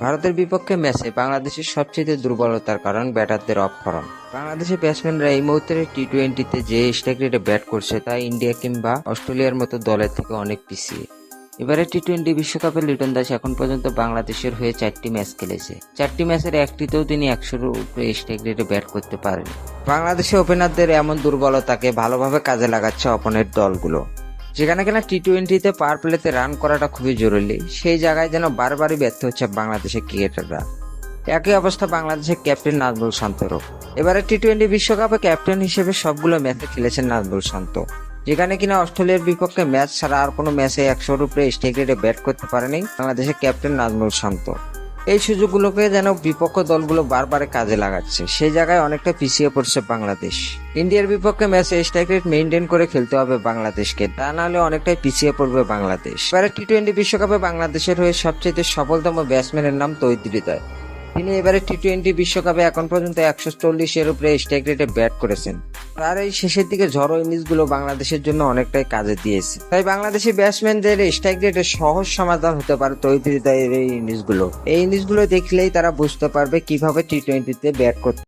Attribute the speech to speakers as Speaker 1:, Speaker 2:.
Speaker 1: ভারতের বিপক্ষে ম্যাচে বাংলাদেশের সবচেয়ে দুর্বলতার কারণ ব্যাটারদের অফ ফর্ম। বাংলাদেশের ব্যাটসম্যানরা এই মুহূর্তে টি-20-তে যে স্ট্রাইক রেটে ব্যাট করছে তা ইন্ডিয়া কিংবা অস্ট্রেলিয়ার মতো দলের থেকে অনেক পিছিয়ে। এবারে টি-20 বিশ্বকাপে লিটন দাস এখন পর্যন্ত বাংলাদেশের হয়ে 4টি ম্যাচ খেলেছে। 4টি ম্যাচের একটিতেও তিনি 100-এর উপরে স্ট্রাইক রেটে ব্যাট করতে পারেন। বাংলাদেশের ওপেনারদের এমন দুর্বলতাকে ভালোভাবে কাজে লাগাচ্ছে অপোনেন্ট দলগুলো। যেখানে কিনা টি-20-তে পাওয়ার প্লেতে রান করাটা খুবই জরুরি, সেই জায়গায় যেন বারবারই ব্যর্থ হচ্ছে বাংলাদেশের ক্রিকেটাররা। একই অবস্থা বাংলাদেশের ক্যাপ্টেন নাজমুল শান্তরও। এবারে টি-20 বিশ্বকাপে ক্যাপ্টেন হিসেবে সবগুলো ম্যাচে খেলেছেন নাজমুল শান্ত, যেখানে কিনা অস্ট্রেলিয়ার বিপক্ষে ম্যাচ ছাড়া আর কোনো ম্যাচে 100-এর উপরে স্ট্রাইক রেটে ব্যাট করতে পারেনি বাংলাদেশের ক্যাপ্টেন নাজমুল শান্ত। এই সুযোগগুলোকে যেন বিপক্ষ দলগুলো বারবার কাজে লাগাচ্ছে, সেই জায়গায় অনেকটা পিছিয়ে পড়ছে বাংলাদেশ। ইন্ডিয়ার বিপক্ষে ম্যাচে স্ট্রাইক রেট মেইনটেইন করে খেলতে হবে বাংলাদেশকে, তা নাহলে অনেকটাই পিছিয়ে পড়বে বাংলাদেশ। এবারে টি-20 বিশ্বকাপে বাংলাদেশের হয়ে সবচেয়ে সফলতম ব্যাটসম্যানের নাম তৌহিদ হৃদয়। তিনি এবারে টি-20 বিশ্বকাপে এখন পর্যন্ত 140-এর উপরে স্ট্রাইক রেটে ব্যাট করেছেন। তার এই শেষের দিকে ঝড়ো ইনিংসগুলো বাংলাদেশের জন্য অনেকটাই কাজে দিয়েছে। তাই বাংলাদেশি ব্যাটসম্যানদের স্ট্রাইক রেটে সহজ সমাধান হতে পারে তৌহিদ হৃদয়ের এই ইনিংসগুলো। এই ইনিংসগুলো দেখলেই তারা বুঝতে পারবে কিভাবে টি-20-তে ব্যাট করতে